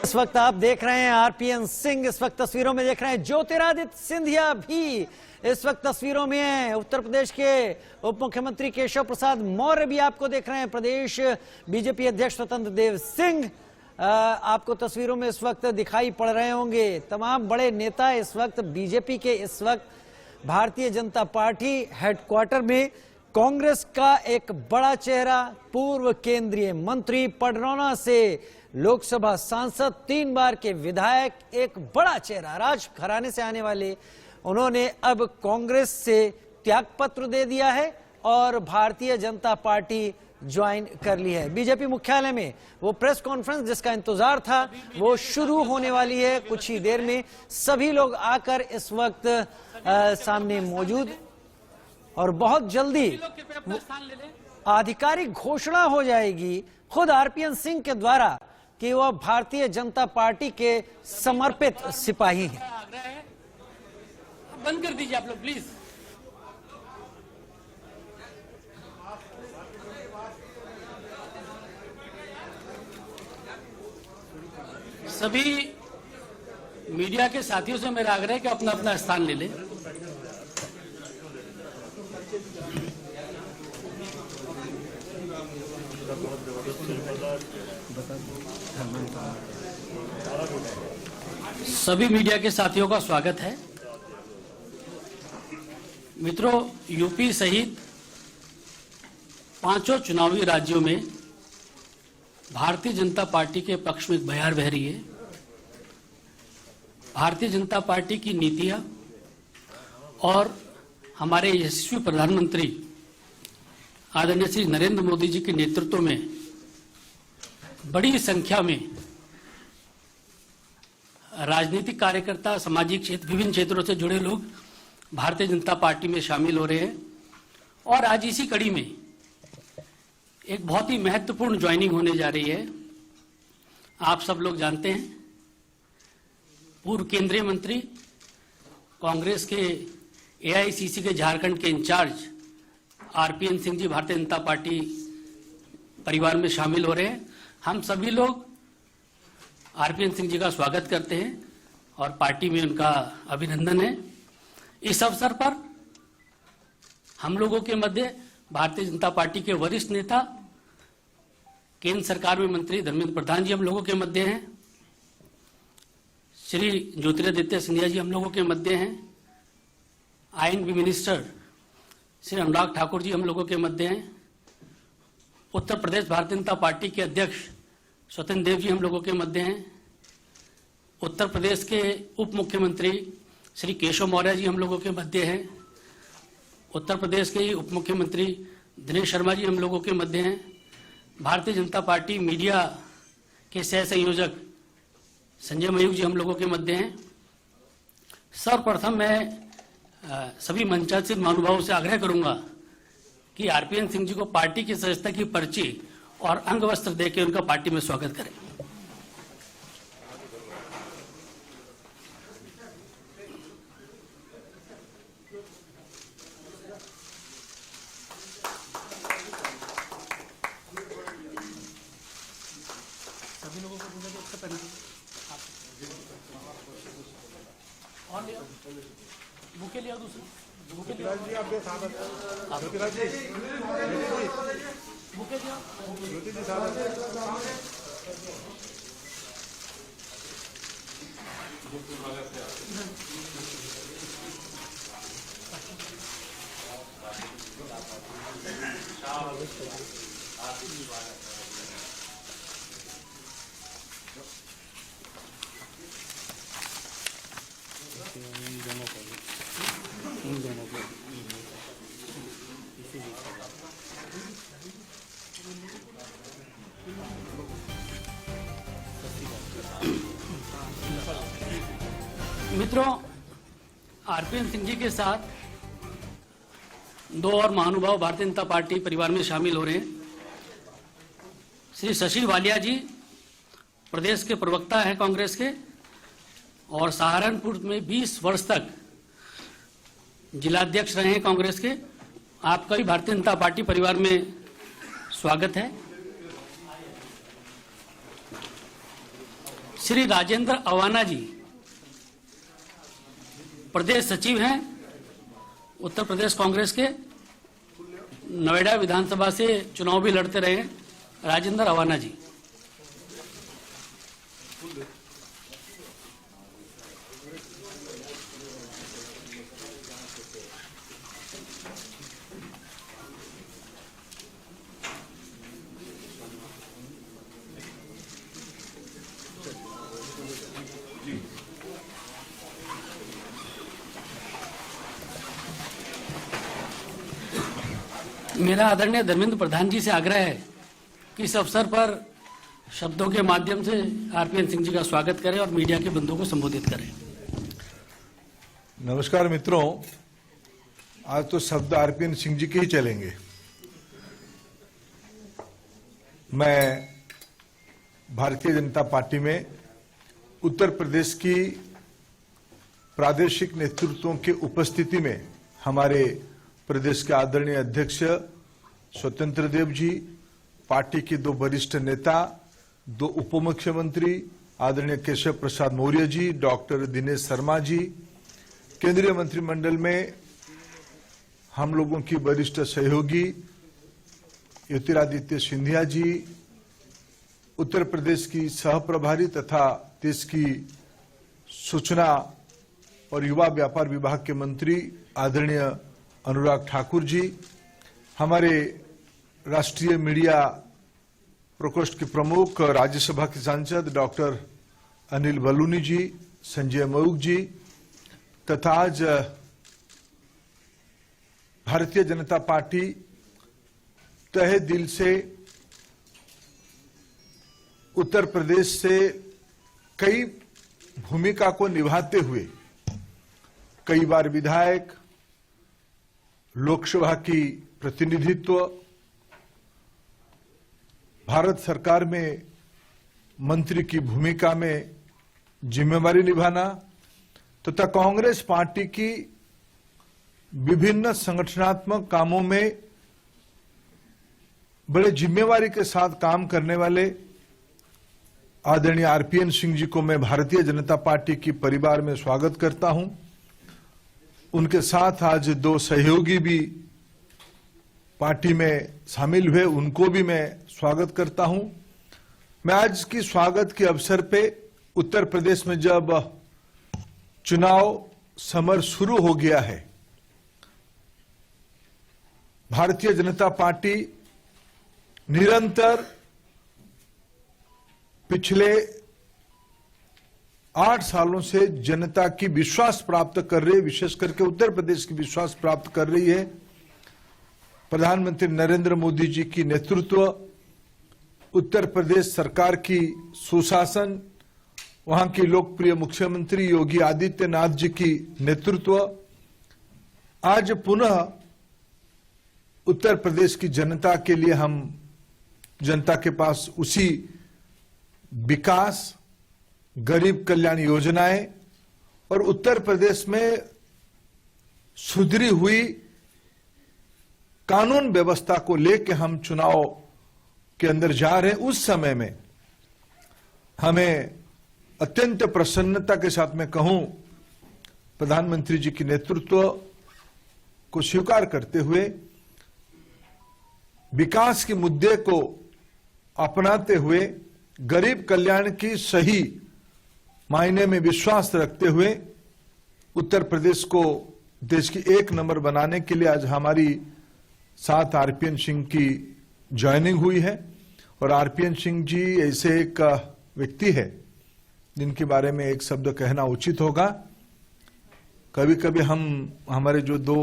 इस वक्त आप देख रहे हैं आरपीएन सिंह, इस वक्त तस्वीरों में देख रहे हैं ज्योतिरादित्य सिंधिया भी इस वक्त तस्वीरों में हैं। उत्तर प्रदेश के उप मुख्यमंत्री केशव प्रसाद मौर्य भी आपको देख रहे हैं। प्रदेश बीजेपी अध्यक्ष स्वतंत्र देव सिंह आपको तस्वीरों में इस वक्त दिखाई पड़ रहे होंगे। तमाम बड़े नेता इस वक्त बीजेपी के इस वक्त भारतीय जनता पार्टी हेडक्वार्टर में कांग्रेस का एक बड़ा चेहरा, पूर्व केंद्रीय मंत्री, पडरौना से लोकसभा सांसद, 3 बार के विधायक, एक बड़ा चेहरा, राज घराने से आने वाले, उन्होंने अब कांग्रेस से त्यागपत्र दे दिया है और भारतीय जनता पार्टी ज्वाइन कर ली है। बीजेपी मुख्यालय में वो प्रेस कॉन्फ्रेंस जिसका इंतजार था वो शुरू होने वाली है कुछ ही देर में। सभी लोग आकर इस वक्त सामने मौजूद और बहुत जल्दी आधिकारिक घोषणा हो जाएगी खुद आरपीएन सिंह के द्वारा कि वह भारतीय जनता पार्टी के समर्पित सिपाही हैं। बंद कर दीजिए आप लोग प्लीज। सभी मीडिया के साथियों से मेरा आग्रह है कि अपना अपना स्थान ले लें। सभी मीडिया के साथियों का स्वागत है। मित्रों, यूपी सहित 5 चुनावी राज्यों में भारतीय जनता पार्टी के पक्ष में एक बयार बह रही है। भारतीय जनता पार्टी की नीतियां और हमारे यशस्वी प्रधानमंत्री आदरणीय श्री नरेंद्र मोदी जी के नेतृत्व में बड़ी संख्या में राजनीतिक कार्यकर्ता, सामाजिक क्षेत्र, विभिन्न क्षेत्रों से जुड़े लोग भारतीय जनता पार्टी में शामिल हो रहे हैं। और आज इसी कड़ी में एक बहुत ही महत्वपूर्ण ज्वाइनिंग होने जा रही है। आप सब लोग जानते हैं, पूर्व केंद्रीय मंत्री, कांग्रेस के एआईसीसी के झारखंड के in charge RPN Singh ji Bharatiya Janata party परिवार में शामिल हो रहे हैं। हम सभी लोग आरपीएन सिंह जी का स्वागत करते हैं और पार्टी में उनका अभिनंदन है। इस अवसर पर हम लोगों के मध्य भारतीय जनता पार्टी के वरिष्ठ नेता, केंद्र सरकार में मंत्री धर्मेंद्र प्रधान जी हम लोगों के मध्य हैं। श्री ज्योतिरादित्य सिंधिया जी हम लोगों के मध्य हैं। IN B minister Shri Anurag Thakur ji हम लोगों के मध्य हैं। उत्तर प्रदेश भारतीय जनता पार्टी के अध्यक्ष स्वतंत्र देव जी हम लोगों के मध्य हैं। उत्तर प्रदेश के उप मुख्यमंत्री श्री केशव मौर्य जी हम लोगों के मध्य हैं। उत्तर प्रदेश के उप मुख्यमंत्री दिनेश शर्मा जी हम लोगों के मध्य हैं। भारतीय जनता पार्टी मीडिया के सह संयोजक संजय मयूख जी हम लोगों के मध्य हैं। सर्वप्रथम मैं सभी मंचासीन महानुभावों से आग्रह करूंगा कि आरपीएन सिंह जी को पार्टी की सदस्यता की पर्ची और अंग वस्त्र देकर उनका पार्टी में स्वागत करें। सभी लोगों को और लिया बुके लिया, दूसरा बुके लिया जी, आप ज्योतिराज जी बुके दिया, ज्योति जी साहब मित्रों, आरपीएन सिंह जी के साथ 2 और महानुभाव भारतीय जनता पार्टी परिवार में शामिल हो रहे हैं। श्री शशि वालिया जी प्रदेश के प्रवक्ता हैं कांग्रेस के और सहारनपुर में 20 वर्ष तक जिलाध्यक्ष रहे हैं कांग्रेस के। आपका भी भारतीय जनता पार्टी परिवार में स्वागत है। श्री राजेंद्र अवाना जी प्रदेश सचिव हैं, उत्तर प्रदेश कांग्रेस के, नोएडा विधानसभा से चुनाव भी लड़ते रहे हैं। राजेंद्र अवाना जी। मेरा आदरणीय धर्मेंद्र प्रधान जी से आग्रह है कि इस अवसर पर शब्दों के माध्यम से आरपीएन सिंह जी का स्वागत करें और मीडिया के बंधुओं को संबोधित करें। नमस्कार मित्रों, आज तो शब्द आरपीएन सिंह जी के ही चलेंगे। मैं भारतीय जनता पार्टी में उत्तर प्रदेश की प्रादेशिक नेतृत्वों की उपस्थिति में हमारे प्रदेश के आदरणीय अध्यक्ष स्वतंत्र देव जी, पार्टी के 2 वरिष्ठ नेता, 2 उप मुख्यमंत्री आदरणीय केशव प्रसाद मौर्य जी, डॉक्टर दिनेश शर्मा जी, केंद्रीय मंत्रिमंडल में हम लोगों की वरिष्ठ सहयोगी ज्योतिरादित्य सिंधिया जी, उत्तर प्रदेश की सह प्रभारी तथा देश की सूचना और युवा व्यापार विभाग के मंत्री आदरणीय अनुराग ठाकुर जी, हमारे राष्ट्रीय मीडिया प्रकोष्ठ के प्रमुख राज्यसभा के सांसद डॉक्टर अनिल बलूनी जी, संजय मयूख जी तथा आज भारतीय जनता पार्टी तहे दिल से उत्तर प्रदेश से कई भूमिका को निभाते हुए कई बार विधायक, लोकसभा की प्रतिनिधित्व, भारत सरकार में मंत्री की भूमिका में जिम्मेवारी निभाना तथा कांग्रेस पार्टी की विभिन्न संगठनात्मक कामों में बड़े जिम्मेवारी के साथ काम करने वाले आदरणीय आरपीएन सिंह जी को मैं भारतीय जनता पार्टी की परिवार में स्वागत करता हूं। उनके साथ आज 2 सहयोगी भी पार्टी में शामिल हुए, उनको भी मैं स्वागत करता हूं। मैं आज की स्वागत के अवसर पे उत्तर प्रदेश में जब चुनाव समर शुरू हो गया है, भारतीय जनता पार्टी निरंतर पिछले 8 सालों से जनता की विश्वास प्राप्त कर रही है, विशेष करके उत्तर प्रदेश की विश्वास प्राप्त कर रही है। प्रधानमंत्री नरेंद्र मोदी जी की नेतृत्व, उत्तर प्रदेश सरकार की सुशासन, वहां की लोकप्रिय मुख्यमंत्री योगी आदित्यनाथ जी की नेतृत्व, आज पुनः उत्तर प्रदेश की जनता के लिए हम जनता के पास उसी विकास, गरीब कल्याण योजनाएं और उत्तर प्रदेश में सुधरी हुई कानून व्यवस्था को लेकर हम चुनाव के अंदर जा रहे हैं। उस समय में हमें अत्यंत प्रसन्नता के साथ मैं कहूं, प्रधानमंत्री जी की नेतृत्व को स्वीकार करते हुए विकास के मुद्दे को अपनाते हुए, गरीब कल्याण की सही मायने में विश्वास रखते हुए उत्तर प्रदेश को देश की 1 नंबर बनाने के लिए आज हमारी साथ आरपीएन सिंह की ज्वाइनिंग हुई है। और आरपीएन सिंह जी ऐसे एक व्यक्ति है जिनके बारे में एक शब्द कहना उचित होगा। कभी कभी हमारे जो 2,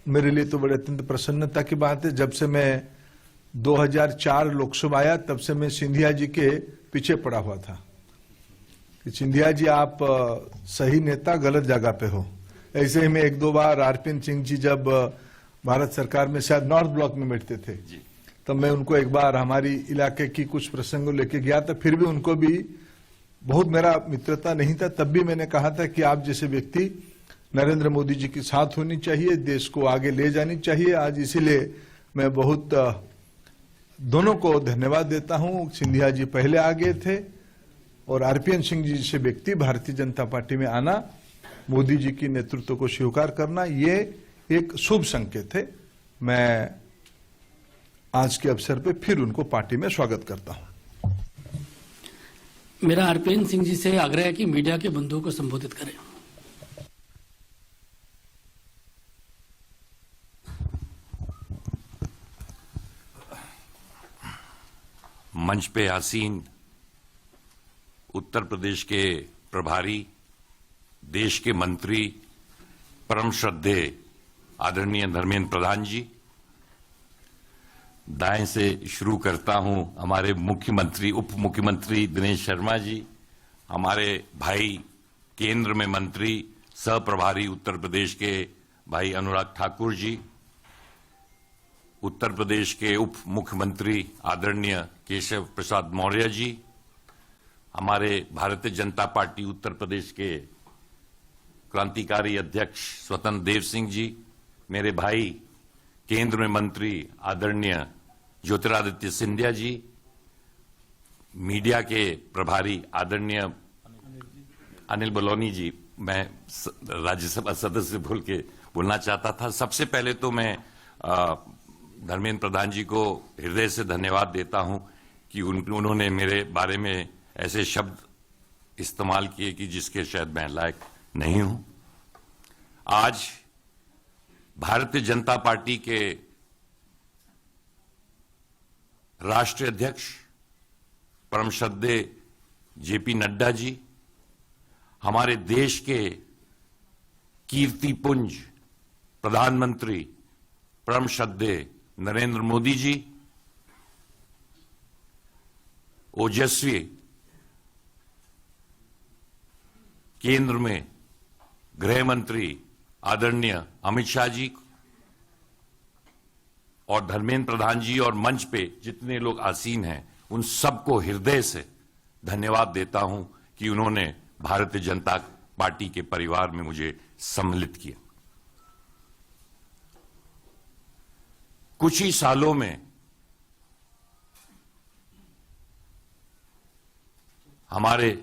मेरे लिए तो बड़े अत्यंत प्रसन्नता की बात है, जब से मैं 2004 लोकसभा आया तब से मैं सिंधिया जी के पीछे पड़ा हुआ था कि सिंधिया जी आप सही नेता गलत जगह पे हो। ऐसे ही मैं 1-2 बार आरपीएन सिंह जी जब भारत सरकार में शायद नॉर्थ ब्लॉक में बैठते थे, तब मैं उनको एक बार हमारी इलाके की कुछ प्रसंगों लेके गया था। फिर भी उनको भी बहुत मेरा मित्रता नहीं था, तब भी मैंने कहा था कि आप जैसे व्यक्ति नरेंद्र मोदी जी के साथ होनी चाहिए, देश को आगे ले जानी चाहिए। आज इसीलिए मैं बहुत दोनों को धन्यवाद देता हूं। सिंधिया जी पहले आ गए थे, और आरपीएन सिंह जी जैसे व्यक्ति भारतीय जनता पार्टी में आना, मोदी जी की नेतृत्व को स्वीकार करना, ये एक शुभ संकेत है। मैं आज के अवसर पे फिर उनको पार्टी में स्वागत करता हूं। मेरा आरपीएन सिंह जी से आग्रह है कि मीडिया के बंधुओं को संबोधित करें। मंच पे आसीन उत्तर प्रदेश के प्रभारी, देश के मंत्री, परम श्रद्धेय आदरणीय धर्मेंद्र प्रधान जी, दाएं से शुरू करता हूं हमारे मुख्यमंत्री, उप मुख्यमंत्री दिनेश शर्मा जी, हमारे भाई केंद्र में मंत्री, सह प्रभारी उत्तर प्रदेश के भाई अनुराग ठाकुर जी, उत्तर प्रदेश के उप मुख्यमंत्री आदरणीय केशव प्रसाद मौर्य जी, हमारे भारतीय जनता पार्टी उत्तर प्रदेश के क्रांतिकारी अध्यक्ष स्वतंत्र देव सिंह जी, मेरे भाई केंद्र में मंत्री आदरणीय ज्योतिरादित्य सिंधिया जी, मीडिया के प्रभारी आदरणीय अनिल बलौनी जी, मैं राज्यसभा सदस्य बोलना चाहता था। सबसे पहले तो मैं धर्मेंद्र प्रधान जी को हृदय से धन्यवाद देता हूं कि उन्होंने मेरे बारे में ऐसे शब्द इस्तेमाल किए कि जिसके शायद मैं लायक नहीं हूं। आज भारतीय जनता पार्टी के राष्ट्रीय अध्यक्ष परम श्रद्धेय जेपी नड्डा जी, हमारे देश के कीर्तिपुंज प्रधानमंत्री परम श्रद्धेय नरेंद्र मोदी जी, ओजस्वी केंद्र में गृह मंत्री आदरणीय अमित शाह जी और धर्मेंद्र प्रधान जी और मंच पे जितने लोग आसीन हैं, उन सबको हृदय से धन्यवाद देता हूं कि उन्होंने भारतीय जनता पार्टी के परिवार में मुझे सम्मिलित किया। कुछ ही सालों में हमारे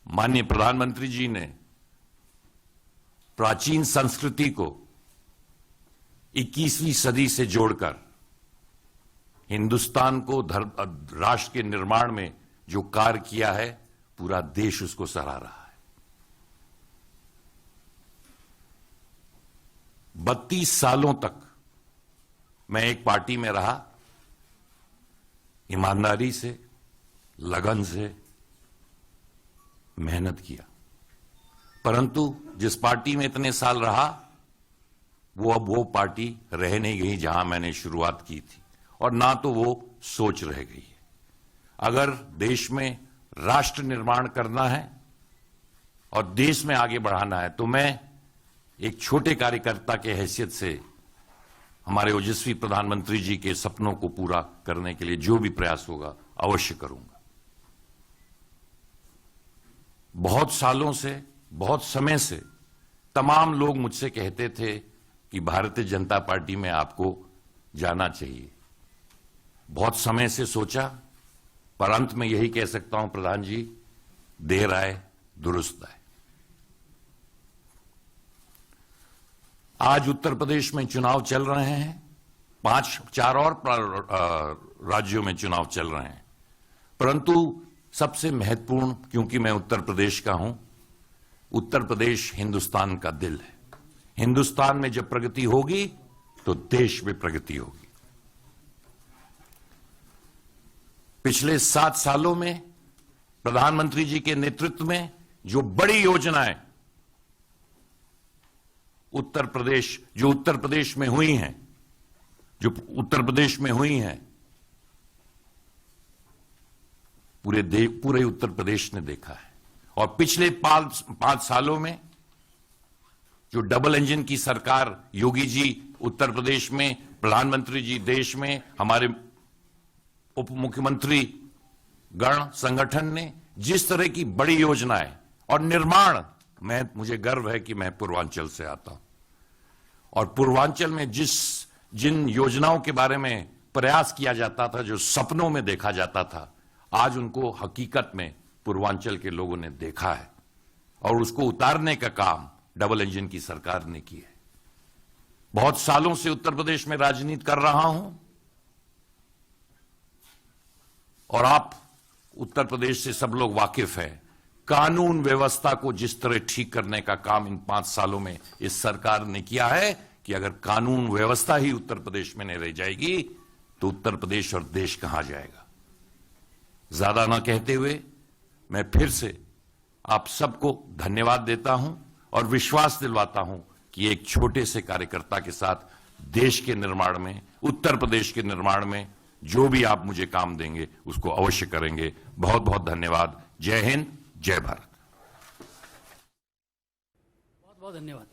माननीय प्रधानमंत्री जी ने प्राचीन संस्कृति को 21वीं सदी से जोड़कर हिंदुस्तान को राष्ट्र के निर्माण में जो कार्य किया है, पूरा देश उसको सराह रहा है। 32 सालों तक मैं एक पार्टी में रहा, ईमानदारी से, लगन से मेहनत किया, परंतु जिस पार्टी में इतने साल रहा वो अब वो पार्टी रह नहीं गई जहां मैंने शुरुआत की थी, और ना तो वो सोच रह गई है। अगर देश में राष्ट्र निर्माण करना है और देश में आगे बढ़ाना है, तो मैं एक छोटे कार्यकर्ता के हैसियत से हमारे ओजस्वी प्रधानमंत्री जी के सपनों को पूरा करने के लिए जो भी प्रयास होगा अवश्य करूंगा। बहुत सालों से, बहुत समय से तमाम लोग मुझसे कहते थे कि भारतीय जनता पार्टी में आपको जाना चाहिए। बहुत समय से सोचा, पर अंत में यही कह सकता हूं प्रधान जी, देर आए दुरुस्त आए। आज उत्तर प्रदेश में चुनाव चल रहे हैं, 4 और राज्यों में चुनाव चल रहे हैं, परंतु सबसे महत्वपूर्ण, क्योंकि मैं उत्तर प्रदेश का हूं, उत्तर प्रदेश हिंदुस्तान का दिल है। हिंदुस्तान में जब प्रगति होगी तो देश में प्रगति होगी। पिछले 7 सालों में प्रधानमंत्री जी के नेतृत्व में जो बड़ी योजनाएं उत्तर प्रदेश में हुई हैं, पूरे उत्तर प्रदेश ने देखा है। और पिछले 5 सालों में जो डबल इंजन की सरकार योगी जी उत्तर प्रदेश में, प्रधानमंत्री जी देश में, हमारे उप मुख्यमंत्री गण संगठन ने जिस तरह की बड़ी योजनाएं और निर्माण, मुझे गर्व है कि मैं पूर्वांचल से आता हूं, और पूर्वांचल में जिन योजनाओं के बारे में प्रयास किया जाता था, जो सपनों में देखा जाता था, आज उनको हकीकत में पूर्वांचल के लोगों ने देखा है और उसको उतारने का काम डबल इंजन की सरकार ने किया है। बहुत सालों से उत्तर प्रदेश में राजनीति कर रहा हूं और आप उत्तर प्रदेश से सब लोग वाकिफ हैं। कानून व्यवस्था को जिस तरह ठीक करने का काम इन 5 सालों में इस सरकार ने किया है कि अगर कानून व्यवस्था ही उत्तर प्रदेश में नहीं रह जाएगी तो उत्तर प्रदेश और देश कहां जाएगा। ज्यादा ना कहते हुए मैं फिर से आप सबको धन्यवाद देता हूं और विश्वास दिलवाता हूं कि एक छोटे से कार्यकर्ता के साथ देश के निर्माण में, उत्तर प्रदेश के निर्माण में जो भी आप मुझे काम देंगे उसको अवश्य करेंगे। बहुत बहुत धन्यवाद। जय हिंद, जय भारत। बहुत बहुत धन्यवाद।